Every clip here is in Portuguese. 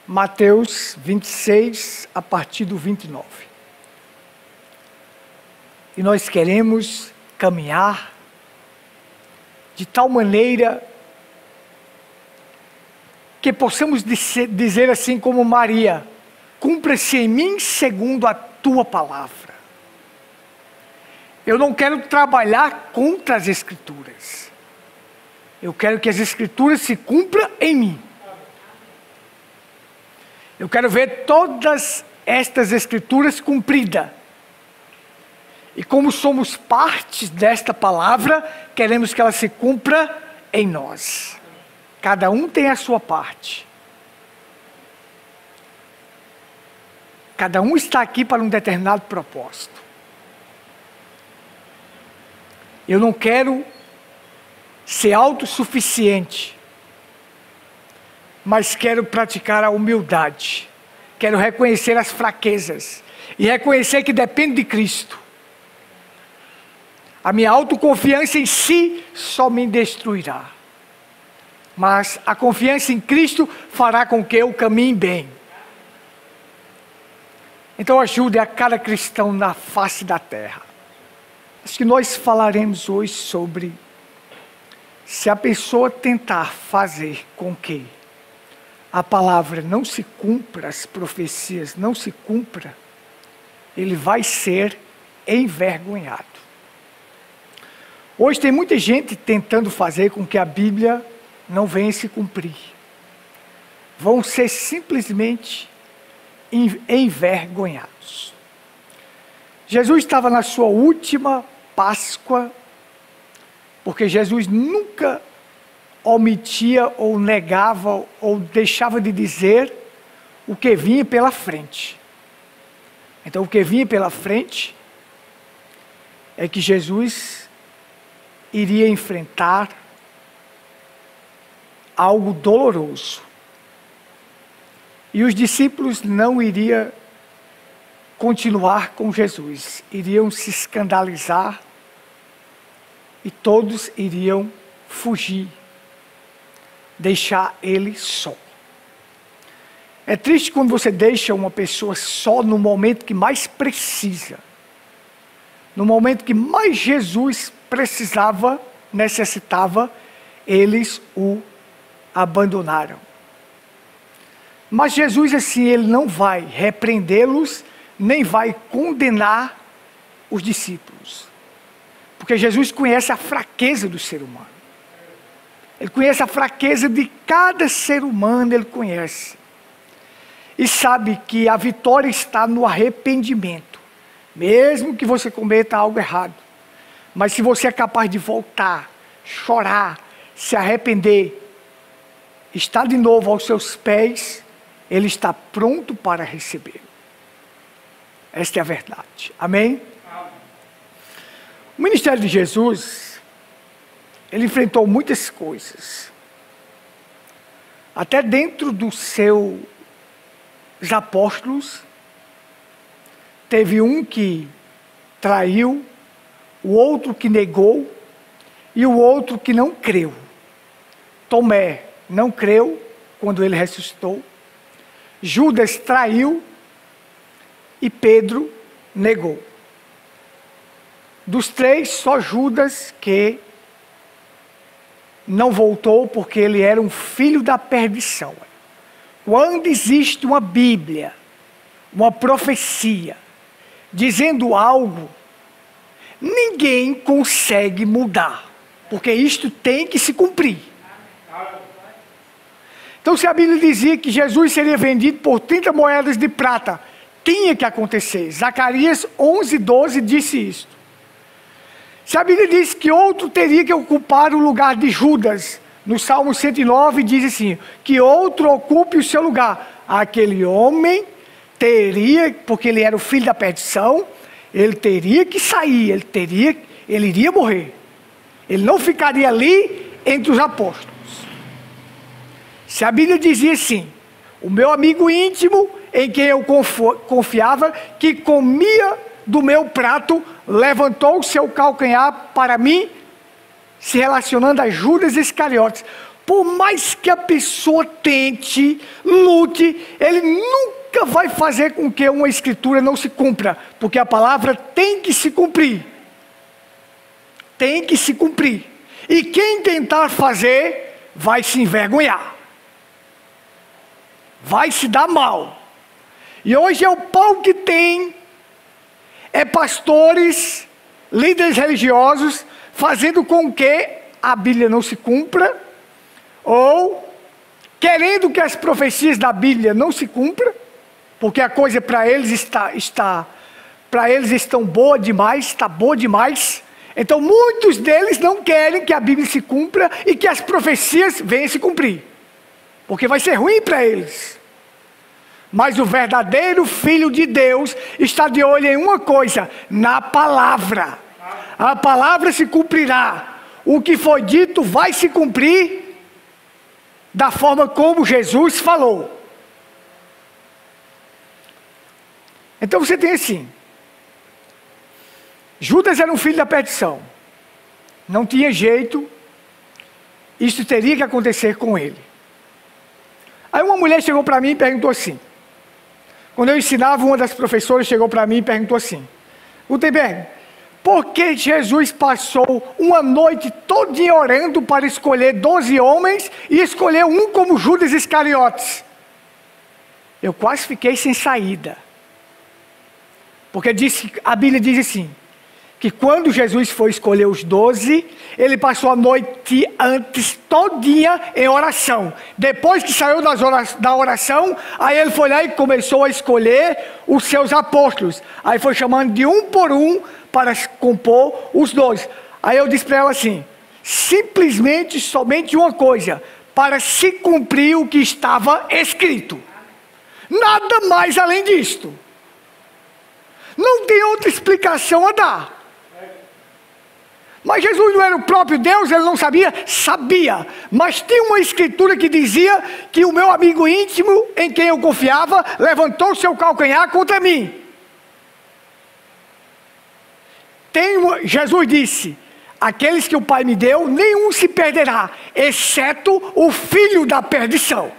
Mateus 26, a partir do 29. E nós queremos caminhar de tal maneira que possamos dizer assim como Maria: cumpra-se em mim segundo a tua palavra. Eu não quero trabalhar contra as Escrituras. Eu quero que as Escrituras se cumpram em mim. Eu quero ver todas estas Escrituras cumpridas. E como somos parte desta palavra, queremos que ela se cumpra em nós. Cada um tem a sua parte. Cada um está aqui para um determinado propósito. Eu não quero ser autossuficiente, mas quero praticar a humildade. Quero reconhecer as fraquezas e reconhecer que depende de Cristo. A minha autoconfiança em si só me destruirá. Mas a confiança em Cristo fará com que eu caminhe bem. Então ajude a cada cristão na face da terra. Acho que nós falaremos hoje sobre se a pessoa tentar fazer com que a palavra não se cumpra, as profecias não se cumpra, ele vai ser envergonhado. Hoje tem muita gente tentando fazer com que a Bíblia não venha se cumprir. Vão ser simplesmente envergonhados. Jesus estava na sua última Páscoa, porque Jesus nunca omitia ou negava ou deixava de dizer o que vinha pela frente. Então o que vinha pela frente é que Jesus iria enfrentar algo doloroso. E os discípulos não iriam continuar com Jesus, iriam se escandalizar e todos iriam fugir, deixar ele só. É triste quando você deixa uma pessoa só no momento que mais precisa, no momento que mais Jesus precisava, necessitava, eles o abandonaram. Mas Jesus assim, ele não vai repreendê-los, nem vai condenar os discípulos. Porque Jesus conhece a fraqueza do ser humano. Ele conhece a fraqueza de cada ser humano, ele conhece. E sabe que a vitória está no arrependimento. Mesmo que você cometa algo errado. Mas se você é capaz de voltar, chorar, se arrepender, estar de novo aos seus pés, ele está pronto para recebê-lo. Esta é a verdade. Amém? O ministério de Jesus, ele enfrentou muitas coisas. Até dentro dos seus apóstolos, teve um que traiu, o outro que negou e o outro que não creu. Tomé não creu quando ele ressuscitou. Judas traiu e Pedro negou. Dos três, só Judas que não voltou porque ele era um filho da perdição. Quando existe uma Bíblia, uma profecia, dizendo algo, ninguém consegue mudar, porque isto tem que se cumprir. Então, se a Bíblia dizia que Jesus seria vendido por 30 moedas de prata, tinha que acontecer. Zacarias 11:12 disse isso. Se a Bíblia diz que outro teria que ocupar o lugar de Judas, no Salmo 109 diz assim, que outro ocupe o seu lugar. Aquele homem teria, porque ele era o filho da perdição, ele teria que sair, ele iria morrer. Ele não ficaria ali entre os apóstolos. Se a Bíblia dizia assim, o meu amigo íntimo, em quem eu confiava, que comia do meu prato, levantou o seu calcanhar para mim, se relacionando a Judas Iscariotes. por mais que a pessoa tente, lute, ele nunca vai fazer com que uma escritura não se cumpra, porque a palavra tem que se cumprir. Tem que se cumprir. E quem tentar fazer, vai se envergonhar. Vai se dar mal. E hoje é o pau que tem, é pastores, líderes religiosos, fazendo com que a Bíblia não se cumpra, ou querendo que as profecias da Bíblia não se cumpram, porque a coisa para eles para eles estão boa demais, está boa demais. Então muitos deles não querem que a Bíblia se cumpra e que as profecias venham se cumprir, porque vai ser ruim para eles. Mas o verdadeiro Filho de Deus está de olho em uma coisa, na palavra. A palavra se cumprirá. O que foi dito vai se cumprir da forma como Jesus falou. Então você tem assim, Judas era um filho da perdição. Não tinha jeito, isso teria que acontecer com ele. Aí uma mulher chegou para mim e perguntou assim, quando eu ensinava, uma das professoras chegou para mim e perguntou assim, Gutenberg, por que Jesus passou uma noite todinha orando para escolher 12 homens e escolheu um como Judas Iscariotes? Eu quase fiquei sem saída. Porque a Bíblia diz assim, que quando Jesus foi escolher os 12, ele passou a noite antes todinha em oração. Depois que saiu da oração, aí ele foi lá e começou a escolher os seus apóstolos. Aí foi chamando de um por um para compor os 12. Aí eu disse para ela assim, simplesmente, somente uma coisa, para se cumprir o que estava escrito. Nada mais além disto. Não tem outra explicação a dar. Mas Jesus não era o próprio Deus, ele não sabia? Sabia. Mas tinha uma escritura que dizia que o meu amigo íntimo, em quem eu confiava, levantou seu calcanhar contra mim. Jesus disse, aqueles que o Pai me deu, nenhum se perderá, exceto o filho da perdição.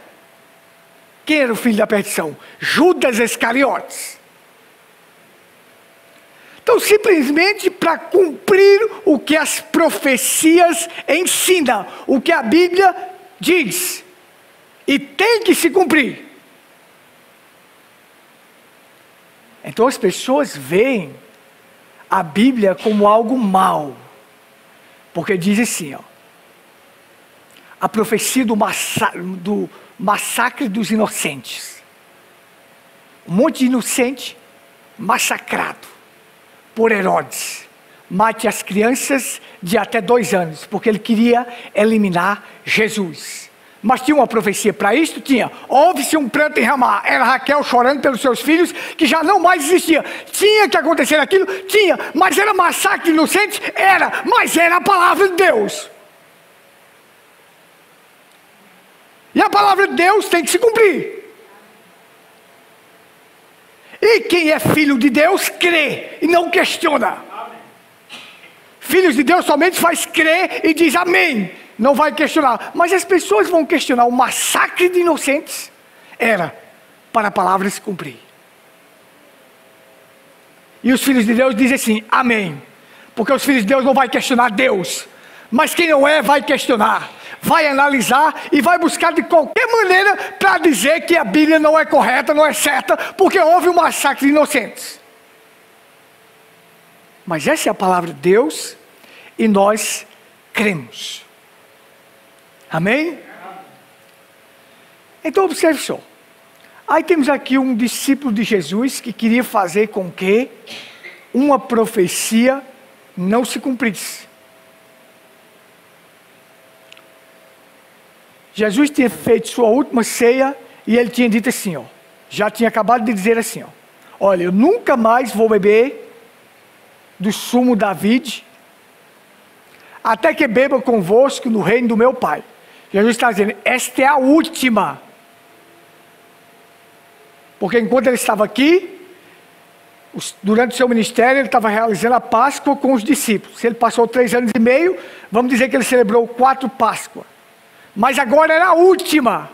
Quem era o filho da perdição? Judas Iscariotes. Então, simplesmente para cumprir o que as profecias ensinam, o que a Bíblia diz, e tem que se cumprir. Então as pessoas veem a Bíblia como algo mau, porque diz assim, ó, a profecia do massacre dos inocentes. Um monte de inocente massacrado por Herodes. Mate as crianças de até 2 anos, porque ele queria eliminar Jesus. Mas tinha uma profecia para isso? Tinha. Houve-se um pranto em Ramá. Era Raquel chorando pelos seus filhos, que já não mais existia. Tinha que acontecer aquilo? Tinha. Mas era massacre de inocentes? Era. Mas era a palavra de Deus. E a palavra de Deus tem que se cumprir. E quem é filho de Deus, crê e não questiona. Filhos de Deus somente faz crer e diz amém. Não vai questionar. Mas as pessoas vão questionar. O massacre de inocentes era para a palavra se cumprir. E os filhos de Deus dizem assim, amém. Porque os filhos de Deus não vão questionar Deus. Mas quem não é, vai questionar. Vai analisar e vai buscar de qualquer maneira para dizer que a Bíblia não é correta, não é certa, porque houve um massacre de inocentes. Mas essa é a palavra de Deus e nós cremos. Amém? Então observe só. Aí temos aqui um discípulo de Jesus que queria fazer com que uma profecia não se cumprisse. Jesus tinha feito sua última ceia e ele tinha dito assim, ó, já tinha acabado de dizer assim, ó, olha, eu nunca mais vou beber do sumo da vide, até que beba convosco no reino do meu Pai. Jesus está dizendo, esta é a última. Porque enquanto ele estava aqui, durante o seu ministério, ele estava realizando a Páscoa com os discípulos. Se ele passou 3 anos e meio, vamos dizer que ele celebrou 4 Páscoas. Mas agora era a última.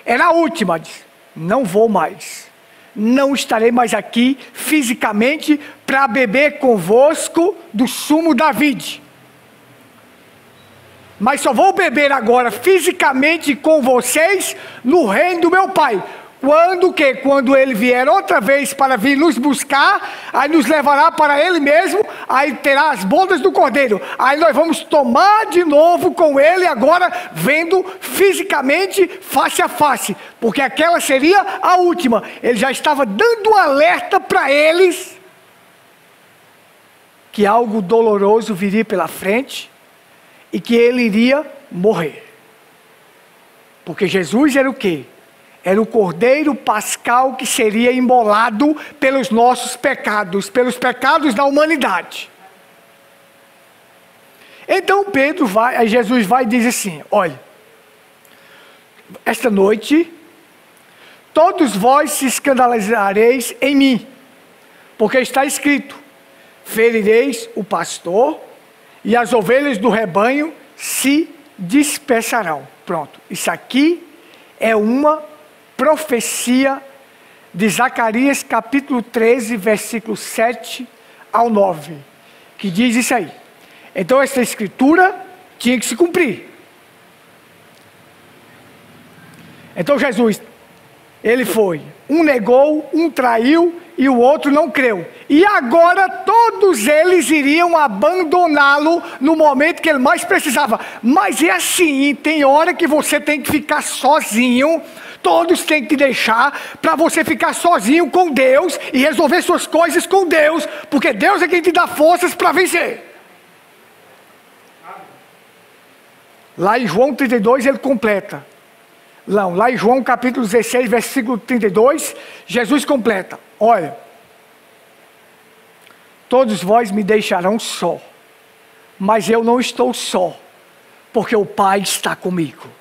Era a última. Diz, não vou mais. Não estarei mais aqui fisicamente para beber convosco do sumo da vide. Mas só vou beber agora fisicamente com vocês no reino do meu Pai. Quando ele vier outra vez para vir nos buscar, aí nos levará para ele mesmo, aí terá as bodas do Cordeiro. Aí nós vamos tomar de novo com ele agora, vendo fisicamente, face a face. Porque aquela seria a última. Ele já estava dando um alerta para eles, que algo doloroso viria pela frente, e que ele iria morrer. Porque Jesus era o quê? Era o Cordeiro Pascal que seria imolado pelos nossos pecados, pelos pecados da humanidade. Então Jesus vai e diz assim, olha, esta noite, todos vós se escandalizareis em mim, porque está escrito, ferireis o pastor, e as ovelhas do rebanho se dispersarão. Pronto, isso aqui é uma profecia de Zacarias capítulo 13, versículo 7 ao 9, que diz isso aí. Então essa escritura tinha que se cumprir. Então Jesus, ele foi, um negou, um traiu e o outro não creu. E agora todos eles iriam abandoná-lo no momento que ele mais precisava. Mas é assim, tem hora que você tem que ficar sozinho. Todos têm que te deixar para você ficar sozinho com Deus e resolver suas coisas com Deus, porque Deus é quem te dá forças para vencer. Lá em João 32 ele completa. Lá em João capítulo 16, versículo 32, Jesus completa. Olha, todos vós me deixarão só, mas eu não estou só, porque o Pai está comigo.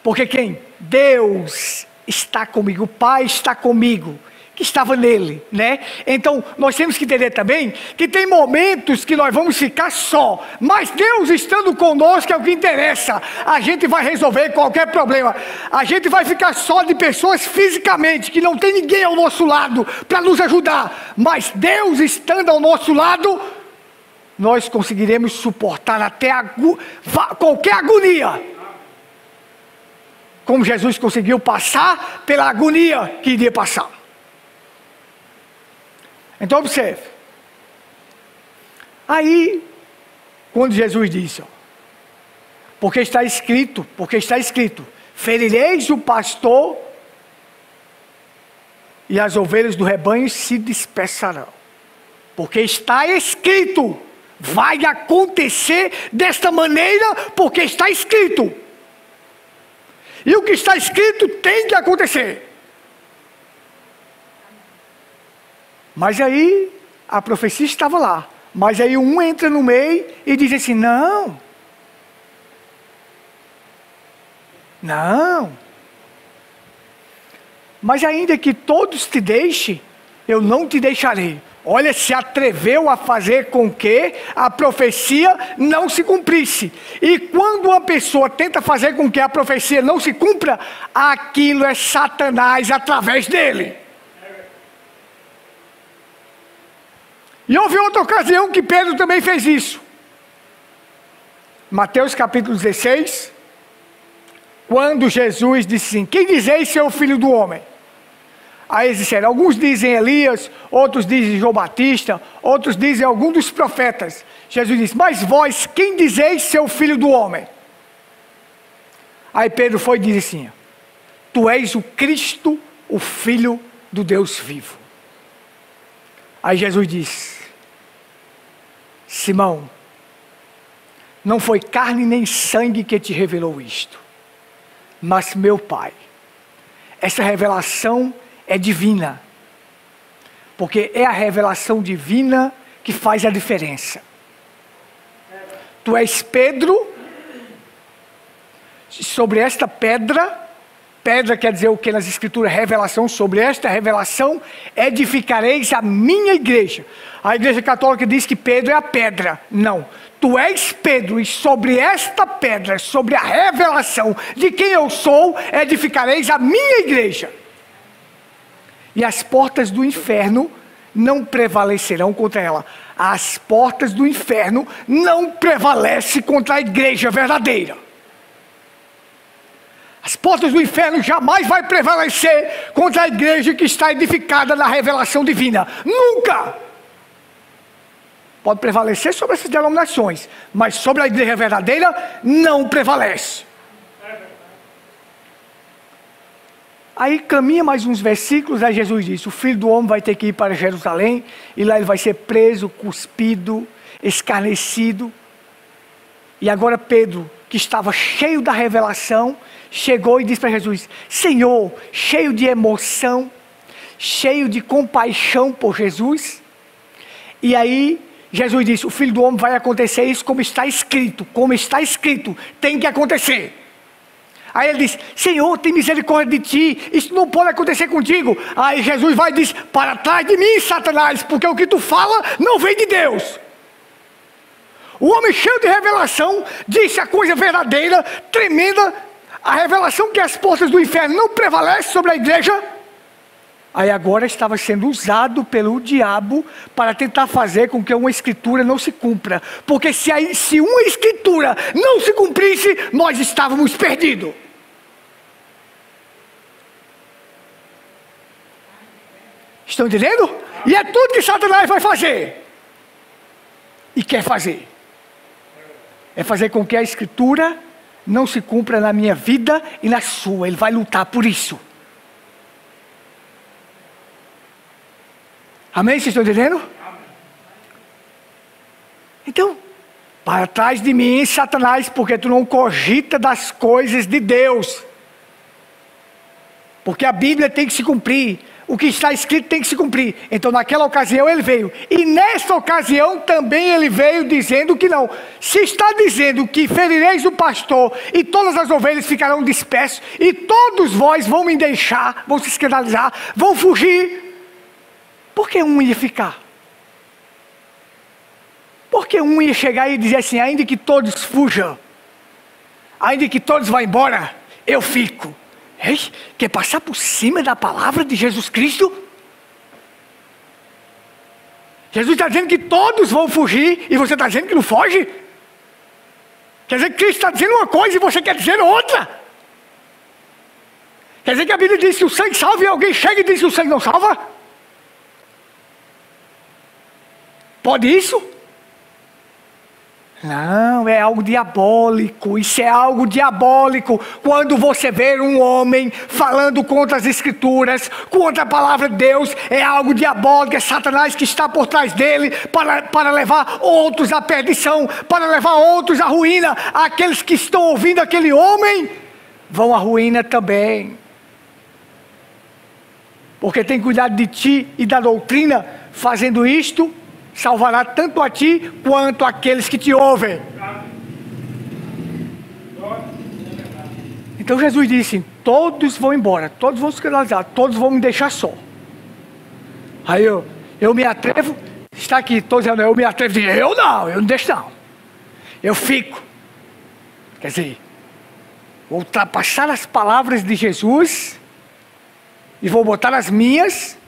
Porque quem? Deus está comigo, o Pai está comigo, que estava nele, né? Então, nós temos que entender também que tem momentos que nós vamos ficar só, mas Deus estando conosco é o que interessa. A gente vai resolver qualquer problema. A gente vai ficar só de pessoas fisicamente, que não tem ninguém ao nosso lado para nos ajudar, mas Deus estando ao nosso lado, nós conseguiremos suportar até qualquer agonia. Como Jesus conseguiu passar pela agonia que iria passar. Então observe. Aí, quando Jesus disse, porque está escrito, ferireis o pastor e as ovelhas do rebanho se dispersarão. Porque está escrito, vai acontecer desta maneira, porque está escrito. E o que está escrito tem que acontecer. Mas aí, a profecia estava lá. Mas aí um entra no meio e diz assim, não. Mas ainda que todos te deixem, eu não te deixarei. Olha, se atreveu a fazer com que a profecia não se cumprisse. E quando uma pessoa tenta fazer com que a profecia não se cumpra, aquilo é Satanás através dele. E houve outra ocasião que Pedro também fez isso. Mateus capítulo 16, quando Jesus disse assim, quem dizeis ser o Filho do Homem? Aí eles disseram, alguns dizem Elias, outros dizem João Batista, outros dizem algum dos profetas. Jesus disse, mas vós, quem dizeis ser o Filho do Homem? Aí Pedro foi e disse assim, tu és o Cristo, o Filho do Deus vivo. Aí Jesus disse, Simão, não foi carne nem sangue que te revelou isto, mas meu Pai. Essa revelação é divina, porque é a revelação divina que faz a diferença. Tu és Pedro, sobre esta pedra quer dizer o que nas escrituras? Revelação. Sobre esta revelação edificareis a minha igreja. A igreja católica diz que Pedro é a pedra. Não, tu és Pedro, e sobre esta pedra, sobre a revelação de quem eu sou, edificareis a minha igreja. E as portas do inferno não prevalecerão contra ela. As portas do inferno não prevalecem contra a igreja verdadeira. As portas do inferno jamais vai prevalecer contra a igreja que está edificada na revelação divina. Nunca! Pode prevalecer sobre essas denominações, mas sobre a igreja verdadeira não prevalece. Aí caminha mais uns versículos, aí Jesus diz: o Filho do Homem vai ter que ir para Jerusalém, e lá ele vai ser preso, cuspido, escarnecido. E agora Pedro, que estava cheio da revelação, chegou e disse para Jesus: Senhor, cheio de emoção, cheio de compaixão por Jesus. E aí Jesus disse: o Filho do Homem vai acontecer isso como está escrito, tem que acontecer. Aí ele diz: Senhor, tem misericórdia de ti, isso não pode acontecer contigo. Aí Jesus vai e diz: para trás de mim, Satanás, porque o que tu fala não vem de Deus. O homem cheio de revelação disse a coisa verdadeira, tremenda, a revelação que as portas do inferno não prevalecem sobre a igreja. Aí agora estava sendo usado pelo diabo para tentar fazer com que uma escritura não se cumpra. Porque se uma escritura não se cumprisse, nós estávamos perdidos. Estão entendendo? E é tudo que Satanás vai fazer. E quer fazer. É fazer com que a escritura não se cumpra na minha vida e na sua. Ele vai lutar por isso. Amém? Vocês estão entendendo? Então, para trás de mim, Satanás, porque tu não cogita das coisas de Deus. Porque a Bíblia tem que se cumprir. O que está escrito tem que se cumprir. Então naquela ocasião ele veio. E nesta ocasião também ele veio dizendo que não. Se está dizendo que ferireis o pastor e todas as ovelhas ficarão dispersas, e todos vós vão me deixar, vão se escandalizar, vão fugir, por que um ia ficar? Por que um ia chegar e dizer assim: ainda que todos fujam, ainda que todos vão embora, eu fico? Ei, quer passar por cima da palavra de Jesus Cristo? Jesus está dizendo que todos vão fugir e você está dizendo que não foge? Quer dizer que Cristo está dizendo uma coisa e você quer dizer outra? Quer dizer que a Bíblia diz que o sangue salva e alguém chega e diz que o sangue não salva? Pode isso? Não, é algo diabólico. Isso é algo diabólico. Quando você vê um homem falando contra as escrituras, contra a palavra de Deus, é algo diabólico. É Satanás que está por trás dele para levar outros à perdição, para levar outros à ruína. Aqueles que estão ouvindo aquele homem vão à ruína também. Porque tem cuidado de ti e da doutrina. Fazendo isto, salvará tanto a ti quanto aqueles que te ouvem. Então Jesus disse: todos vão embora, todos vão se escandalizar, todos vão me deixar só. Aí eu me atrevo, está aqui, todos eu me atrevo a dizer: eu não deixo não, eu fico. Quer dizer, vou ultrapassar as palavras de Jesus e vou botar as minhas,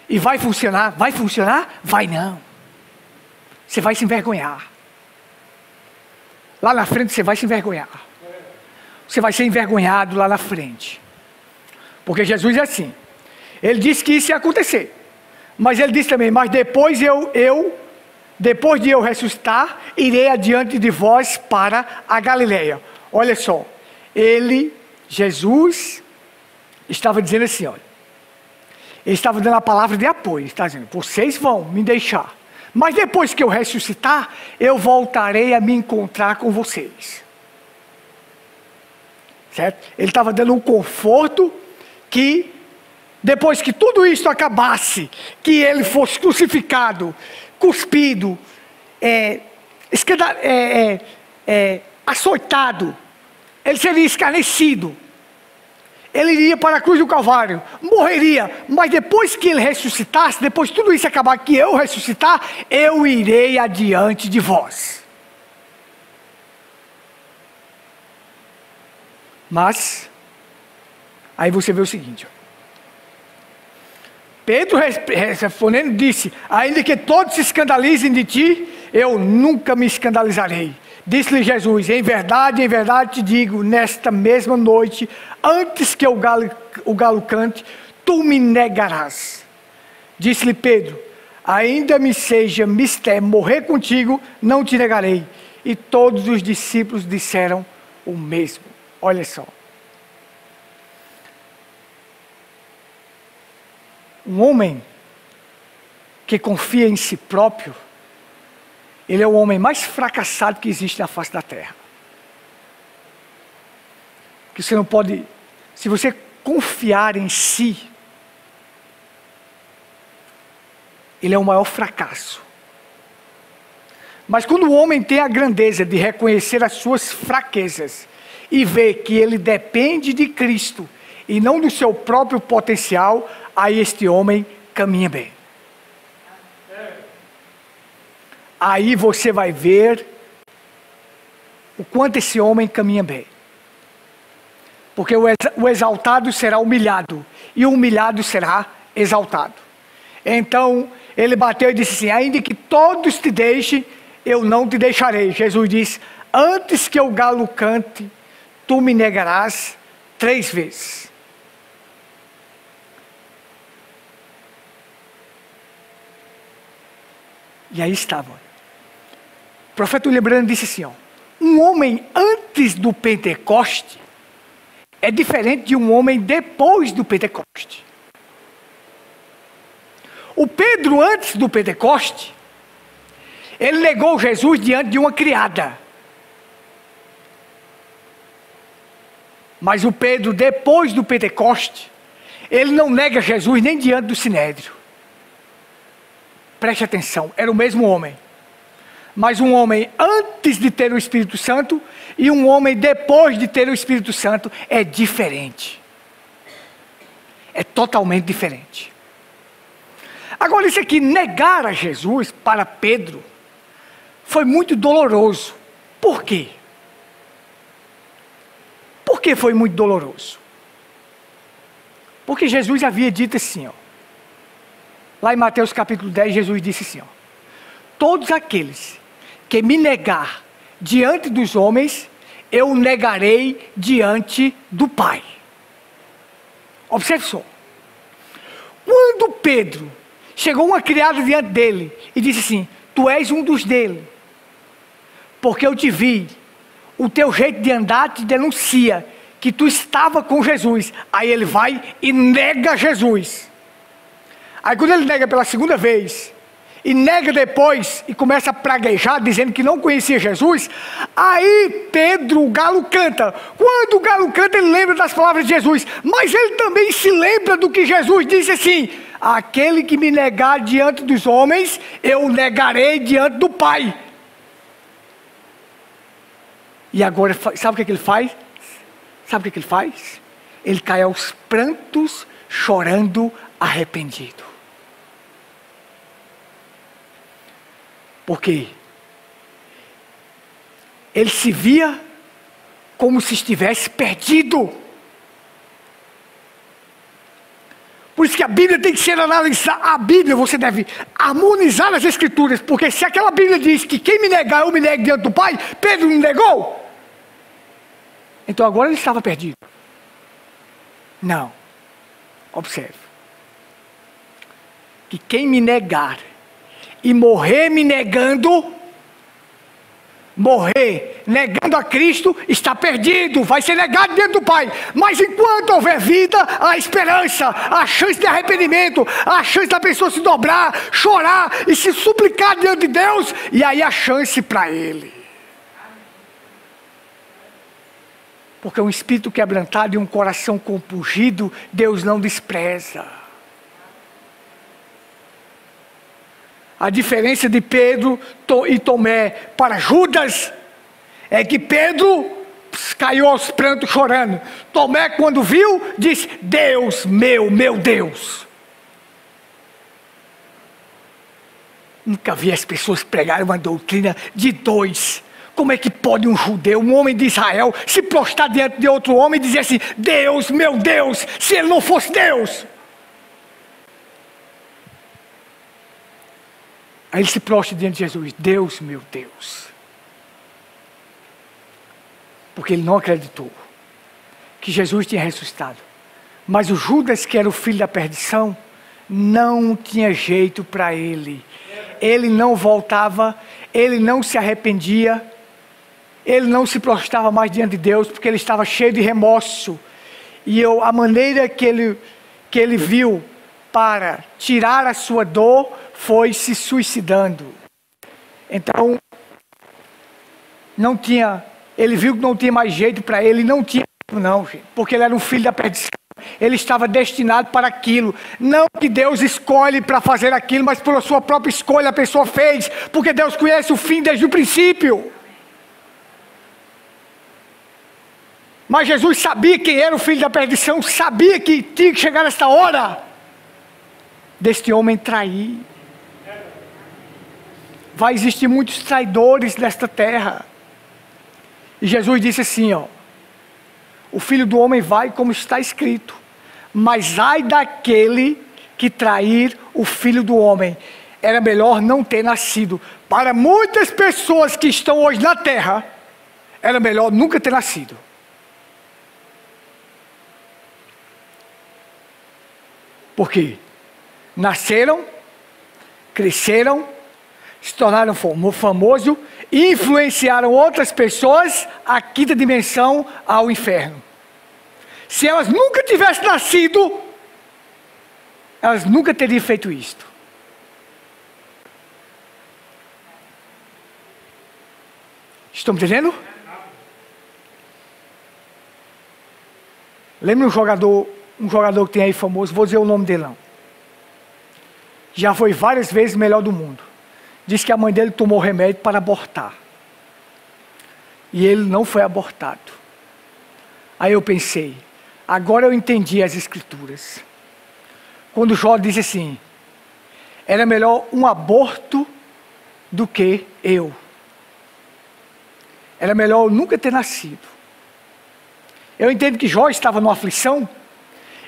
e vai funcionar? Vai funcionar? Vai não. Você vai se envergonhar. Lá na frente você vai se envergonhar. Você vai ser envergonhado lá na frente. Porque Jesus é assim. Ele disse que isso ia acontecer. Mas ele disse também: mas depois depois de eu ressuscitar, irei adiante de vós para a Galileia. Olha só. Jesus, estava dizendo assim, olha. Ele estava dando a palavra de apoio. Ele está dizendo: vocês vão me deixar. Mas depois que eu ressuscitar, eu voltarei a me encontrar com vocês. Certo? Ele estava dando um conforto que, depois que tudo isso acabasse, que ele fosse crucificado, cuspido, açoitado, ele seria escarnecido, ele iria para a cruz do Calvário, morreria, mas depois que ele ressuscitasse, depois de tudo isso acabar, que eu ressuscitar, eu irei adiante de vós. Mas, aí você vê o seguinte, ó. Pedro respondendo disse, ainda que todos se escandalizem de ti, eu nunca me escandalizarei. Disse-lhe Jesus, em verdade te digo, nesta mesma noite, antes que o galo cante, tu me negarás. Disse-lhe Pedro, ainda me seja mister morrer contigo, não te negarei. E todos os discípulos disseram o mesmo. Olha só. Um homem que confia em si próprio, ele é o homem mais fracassado que existe na face da terra. Que você não pode, se você confiar em si, ele é o maior fracasso. Mas quando o homem tem a grandeza de reconhecer as suas fraquezas e ver que ele depende de Cristo e não do seu próprio potencial, aí este homem caminha bem. Aí você vai ver o quanto esse homem caminha bem. Porque o exaltado será humilhado e o humilhado será exaltado. Então ele bateu e disse assim, ainda que todos te deixem, eu não te deixarei. Jesus diz, antes que o galo cante, tu me negarás 3 vezes. E aí estava. O profeta William Branham disse assim, ó, um homem antes do Pentecoste é diferente de um homem depois do Pentecoste. O Pedro antes do Pentecoste, ele negou Jesus diante de uma criada. Mas o Pedro depois do Pentecoste, ele não nega Jesus nem diante do Sinédrio. Preste atenção, era o mesmo homem. Mas um homem antes de ter o Espírito Santo e um homem depois de ter o Espírito Santo é diferente. É totalmente diferente. Agora isso aqui, negar a Jesus para Pedro, foi muito doloroso. Por quê? Por que foi muito doloroso? Porque Jesus havia dito assim, ó. Lá em Mateus capítulo 10, Jesus disse assim, ó, todos aqueles que me negar diante dos homens, eu negarei diante do Pai. Observe só. Quando Pedro chegou uma criada diante dele e disse assim, tu és um dos dele, porque eu te vi, o teu jeito de andar te denuncia que tu estava com Jesus. Aí ele vai e nega Jesus. Aí quando ele nega pela segunda vez, e nega depois, e começa a praguejar, dizendo que não conhecia Jesus, aí Pedro, o galo canta. Quando o galo canta, ele lembra das palavras de Jesus, mas ele também se lembra do que Jesus disse assim, aquele que me negar diante dos homens, eu negarei diante do Pai. E agora, sabe o que ele faz? Sabe o que ele faz? Ele cai aos prantos, chorando, arrependido. Porque ele se via como se estivesse perdido. Por isso que a Bíblia tem que ser analisada. A Bíblia você deve harmonizar as Escrituras. Porque se aquela Bíblia diz que quem me negar, eu me nego diante do Pai, Pedro não negou. Então agora ele estava perdido. Não. Observe. Que quem me negar e morrer me negando, morrer negando a Cristo, está perdido, vai ser negado diante do Pai. Mas enquanto houver vida, há esperança, há chance de arrependimento, há chance da pessoa se dobrar, chorar e se suplicar diante de Deus, e aí há chance para Ele. Porque um espírito quebrantado e um coração compungido, Deus não despreza. A diferença de Pedro e Tomé para Judas é que Pedro caiu aos prantos chorando. Tomé, quando viu, disse, Deus meu Deus. Nunca vi as pessoas pregarem uma doutrina de 2. Como é que pode um judeu, um homem de Israel, se prostrar diante de outro homem e dizer assim: Deus, meu Deus, se ele não fosse Deus? Aí ele se prostra diante de Jesus: Deus, meu Deus. Porque ele não acreditou que Jesus tinha ressuscitado. Mas o Judas, que era o filho da perdição, não tinha jeito para ele. Ele não voltava, ele não se arrependia, ele não se prostrava mais diante de Deus, porque ele estava cheio de remorso. E a maneira que ele viu para tirar a sua dor foi se suicidando. Então, ele viu que não tinha mais jeito para ele, não tinha, não, gente, porque ele era um filho da perdição. Ele estava destinado para aquilo. Não que Deus escolhe para fazer aquilo, mas por sua própria escolha a pessoa fez, porque Deus conhece o fim desde o princípio. Mas Jesus sabia quem era o filho da perdição, sabia que tinha que chegar nesta hora deste homem trair. Vai existir muitos traidores nesta terra. E Jesus disse assim, o Filho do Homem vai como está escrito, mas ai daquele que trair o Filho do Homem. Era melhor não ter nascido. Para muitas pessoas que estão hoje na terra, era melhor nunca ter nascido. Por quê? Nasceram, cresceram, se tornaram famosos, e influenciaram outras pessoas à quinta dimensão, ao inferno. Se elas nunca tivessem nascido, elas nunca teriam feito isto. Estão me entendendo? Lembra um jogador que tem aí famoso, vou dizer o nome dele não. Já foi várias vezes o melhor do mundo. Diz que a mãe dele tomou remédio para abortar. E ele não foi abortado. Aí eu pensei, agora eu entendi as escrituras. Quando Jó diz assim, era melhor um aborto do que eu. Era melhor eu nunca ter nascido. Eu entendo que Jó estava numa aflição,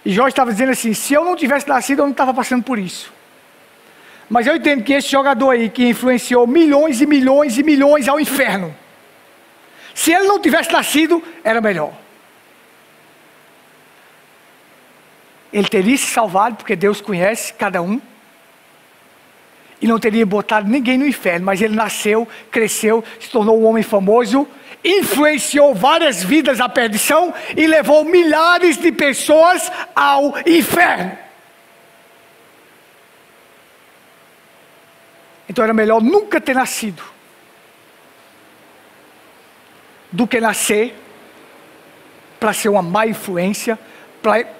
e Jó estava dizendo assim, se eu não tivesse nascido, eu não estava passando por isso. Mas eu entendo que esse jogador aí, que influenciou milhões e milhões e milhões ao inferno, se ele não tivesse nascido, era melhor. Ele teria se salvado, porque Deus conhece cada um, e não teria botado ninguém no inferno, mas ele nasceu, cresceu, se tornou um homem famoso, influenciou várias vidas à perdição, e levou milhares de pessoas ao inferno. Então era melhor nunca ter nascido do que nascer para ser uma má influência,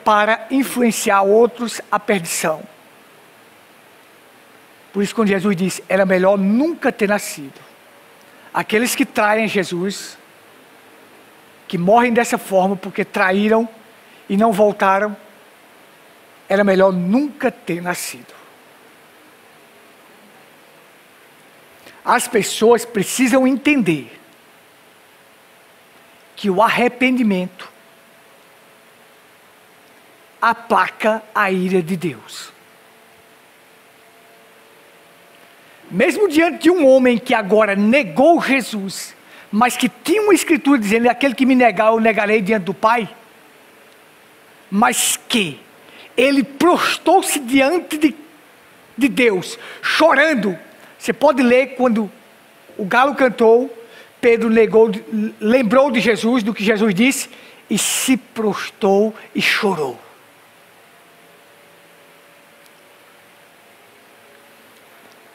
para influenciar outros à perdição. Por isso quando Jesus disse, era melhor nunca ter nascido. Aqueles que traem Jesus, que morrem dessa forma porque traíram e não voltaram, era melhor nunca ter nascido. As pessoas precisam entender que o arrependimento aplaca a ira de Deus. Mesmo diante de um homem que agora negou Jesus, mas que tinha uma escritura dizendo, aquele que me negar, eu negarei diante do Pai, mas que ele prostrou-se diante de Deus, chorando. Você pode ler quando o galo cantou, Pedro lembrou de Jesus, do que Jesus disse, e se prostrou e chorou.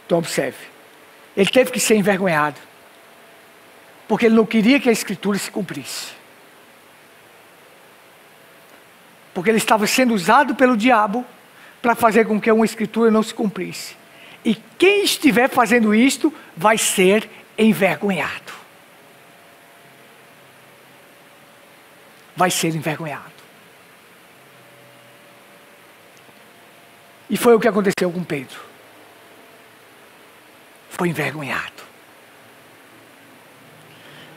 Então observe, ele teve que ser envergonhado, porque ele não queria que a Escritura se cumprisse. Porque ele estava sendo usado pelo diabo para fazer com que uma Escritura não se cumprisse. E quem estiver fazendo isto vai ser envergonhado. Vai ser envergonhado. E foi o que aconteceu com Pedro. Foi envergonhado.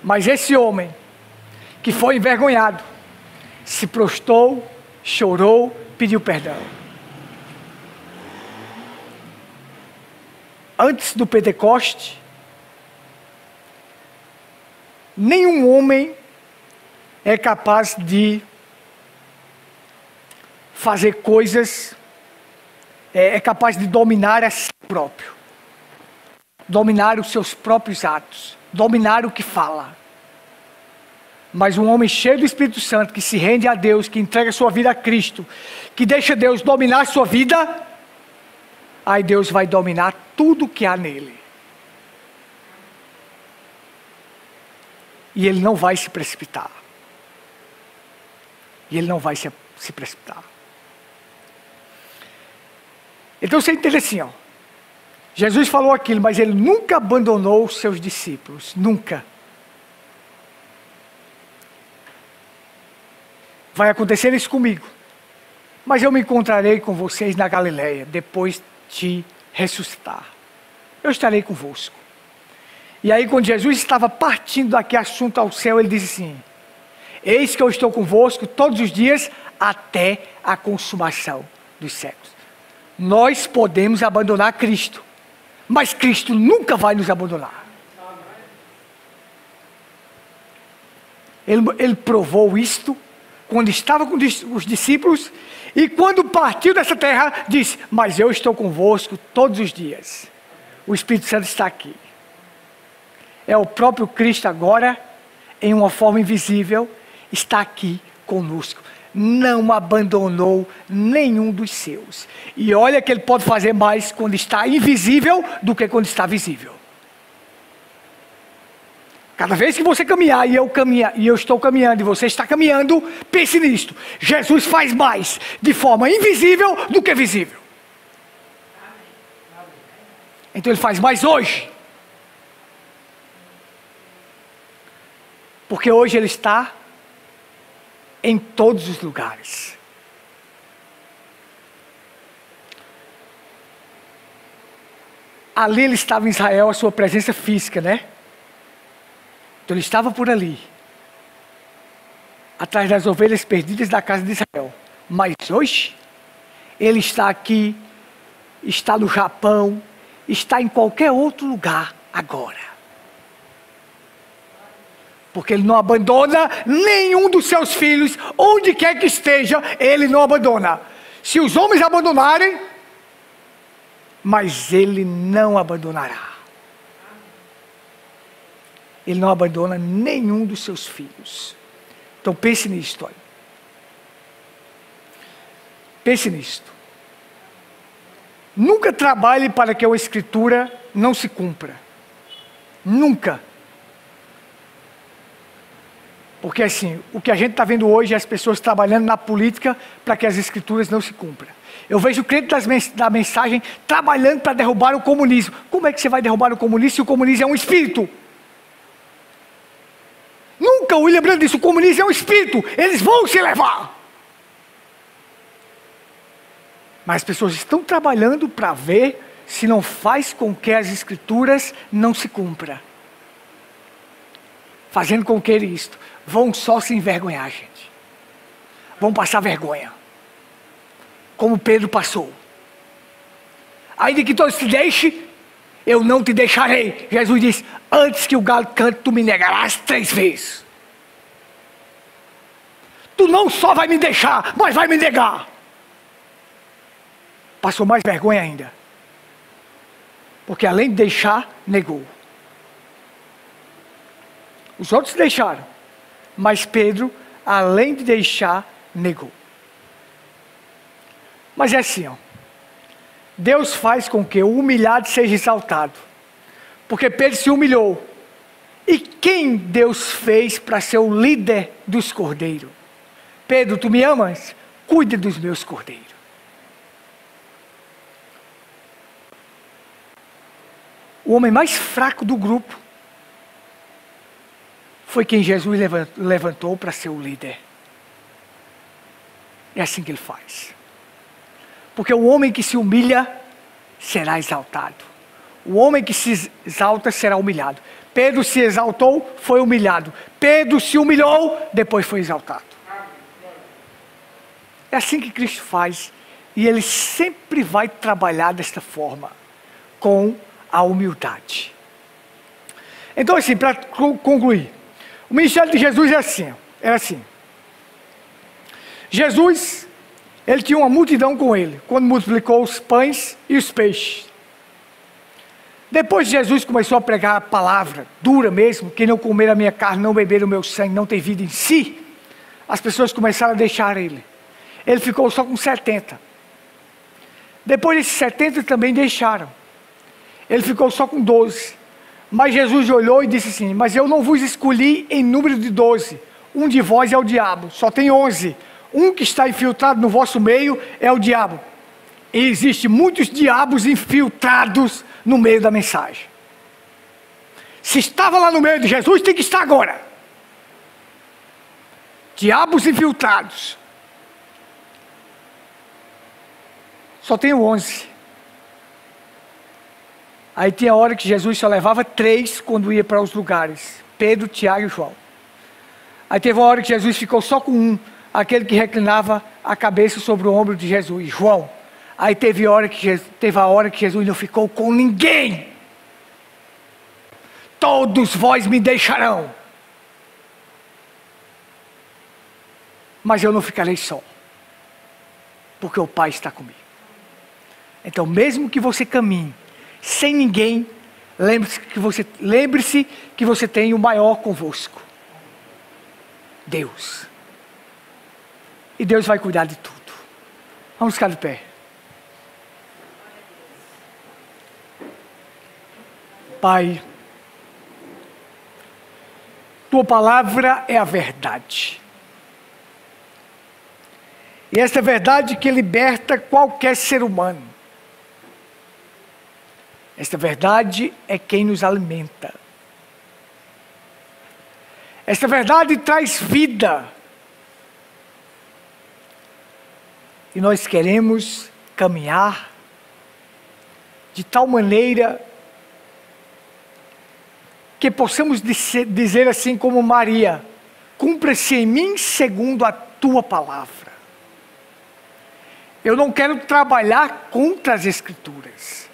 Mas esse homem, que foi envergonhado, se prostrou, chorou, pediu perdão. Antes do Pentecoste, nenhum homem é capaz de fazer coisas, é capaz de dominar a si próprio, dominar os seus próprios atos, dominar o que fala. Mas um homem cheio do Espírito Santo, que se rende a Deus, que entrega sua vida a Cristo, que deixa Deus dominar sua vida, aí Deus vai dominar tudo que há nele. E ele não vai se precipitar. E ele não vai se precipitar. Então você entende assim, ó. Jesus falou aquilo, mas ele nunca abandonou os seus discípulos. Nunca. Vai acontecer isso comigo. Mas eu me encontrarei com vocês na Galileia, depois de ressuscitar. Eu estarei convosco. E aí quando Jesus estava partindo daqui assunto ao céu, ele disse assim: eis que eu estou convosco todos os dias até a consumação dos séculos. Nós podemos abandonar Cristo, mas Cristo nunca vai nos abandonar. Ele provou isto quando estava com os discípulos, e quando partiu dessa terra, disse: mas eu estou convosco todos os dias. O Espírito Santo está aqui. É o próprio Cristo agora, em uma forma invisível, está aqui conosco. Não abandonou nenhum dos seus. E olha que ele pode fazer mais quando está invisível do que quando está visível. Cada vez que você caminhar e eu estou caminhando e você está caminhando, pense nisto. Jesus faz mais de forma invisível do que visível. Então ele faz mais hoje. Porque hoje ele está em todos os lugares. Ali ele estava em Israel, a sua presença física, né? Então ele estava por ali, atrás das ovelhas perdidas da casa de Israel. Mas hoje, ele está aqui, está no Japão, está em qualquer outro lugar agora. Porque ele não abandona nenhum dos seus filhos, onde quer que esteja, ele não abandona. Se os homens abandonarem, mas ele não abandonará. Ele não abandona nenhum dos seus filhos. Então pense nisto. Olha. Pense nisto. Nunca trabalhe para que a escritura não se cumpra. Nunca. Porque assim, o que a gente está vendo hoje é as pessoas trabalhando na política para que as escrituras não se cumpram. Eu vejo o crente da mensagem trabalhando para derrubar o comunismo. Como é que você vai derrubar o comunismo se o comunismo é um espírito? Nunca, William Branham disse, o comunismo é um espírito, eles vão se levar. Mas as pessoas estão trabalhando para ver se não faz com que as escrituras não se cumpram. Fazendo com que isto, vão só se envergonhar, gente. Vão passar vergonha. Como Pedro passou. Ainda que todos te deixem, eu não te deixarei. Jesus disse, antes que o galo cante, tu me negarás 3 vezes. Tu não só vai me deixar, mas vai me negar. Passou mais vergonha ainda. Porque além de deixar, negou. Os outros deixaram. Mas Pedro, além de deixar, negou. Mas é assim, ó. Deus faz com que o humilhado seja exaltado. Porque Pedro se humilhou. E quem Deus fez para ser o líder dos cordeiros? Pedro, tu me amas? Cuide dos meus cordeiros. O homem mais fraco do grupo foi quem Jesus levantou para ser o líder. É assim que ele faz. Porque o homem que se humilha será exaltado. O homem que se exalta será humilhado. Pedro se exaltou, foi humilhado. Pedro se humilhou, depois foi exaltado. É assim que Cristo faz. E Ele sempre vai trabalhar desta forma, com a humildade. Então, assim, para concluir, o ministério de Jesus era assim. Jesus, Ele tinha uma multidão com Ele, quando multiplicou os pães e os peixes. Depois Jesus começou a pregar a palavra, dura mesmo, quem não comer a minha carne, não beber o meu sangue, não tem vida em si. As pessoas começaram a deixar Ele. Ele ficou só com 70. Depois desses 70 também deixaram. Ele ficou só com 12. Mas Jesus olhou e disse assim: mas eu não vos escolhi em número de 12. Um de vós é o diabo, só tem 11. Um que está infiltrado no vosso meio é o diabo. E existem muitos diabos infiltrados no meio da mensagem. Se estava lá no meio de Jesus, tem que estar agora. Diabos infiltrados. Só tenho 11. Aí tinha hora que Jesus só levava 3 quando ia para os lugares. Pedro, Tiago e João. Aí teve uma hora que Jesus ficou só com um. Aquele que reclinava a cabeça sobre o ombro de Jesus, João. Aí teve a hora que Jesus não ficou com ninguém. Todos vós me deixarão. Mas eu não ficarei só. Porque o Pai está comigo. Então, mesmo que você caminhe sem ninguém, lembre-se que você tem o maior convosco. Deus. E Deus vai cuidar de tudo. Vamos ficar de pé. Pai, Tua palavra é a verdade. E esta é a verdade que liberta qualquer ser humano. Esta verdade é quem nos alimenta. Esta verdade traz vida. E nós queremos caminhar de tal maneira que possamos dizer assim como Maria: cumpra-se em mim segundo a tua palavra. Eu não quero trabalhar contra as Escrituras.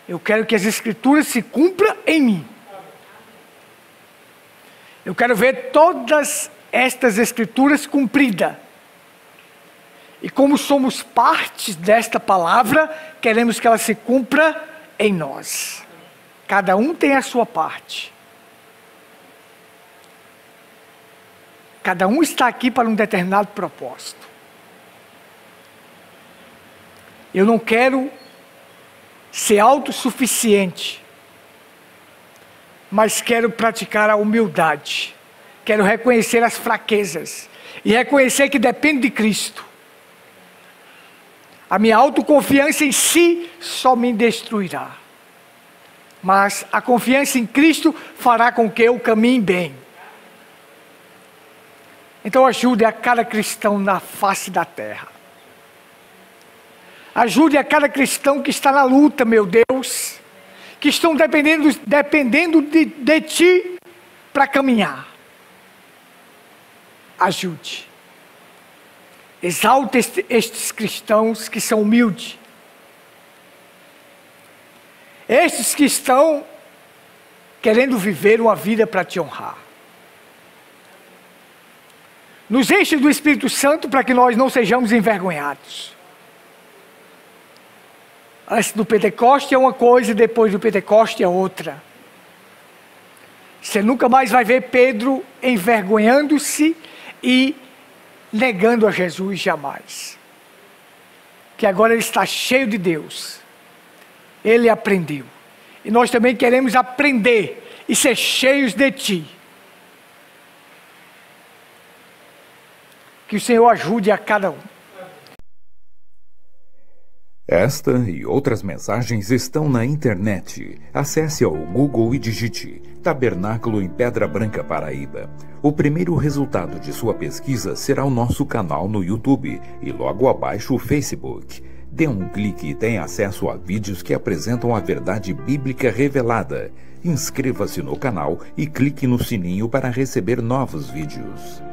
Eu quero que as Escrituras se cumpram em mim. Eu quero ver todas estas Escrituras cumpridas. E como somos parte desta palavra, queremos que ela se cumpra em nós. Cada um tem a sua parte. Cada um está aqui para um determinado propósito. Eu não quero ser autossuficiente, mas quero praticar a humildade. Quero reconhecer as fraquezas e reconhecer que depende de Cristo. A minha autoconfiança em si só me destruirá. Mas a confiança em Cristo fará com que eu caminhe bem. Então ajude a cada cristão na face da terra. Ajude a cada cristão que está na luta, meu Deus, que estão dependendo de Ti para caminhar. Ajude. Exalte estes cristãos que são humildes. Estes que estão querendo viver uma vida para Te honrar. Nos enche do Espírito Santo para que nós não sejamos envergonhados. Antes do Pentecoste é uma coisa, depois do Pentecoste é outra. Você nunca mais vai ver Pedro envergonhando-se e negando a Jesus, jamais. Que agora ele está cheio de Deus. Ele aprendeu. E nós também queremos aprender e ser cheios de Ti. Que o Senhor ajude a cada um. Esta e outras mensagens estão na internet. Acesse ao Google e digite Tabernáculo em Pedra Branca, Paraíba. O primeiro resultado de sua pesquisa será o nosso canal no YouTube e logo abaixo o Facebook. Dê um clique e tenha acesso a vídeos que apresentam a verdade bíblica revelada. Inscreva-se no canal e clique no sininho para receber novos vídeos.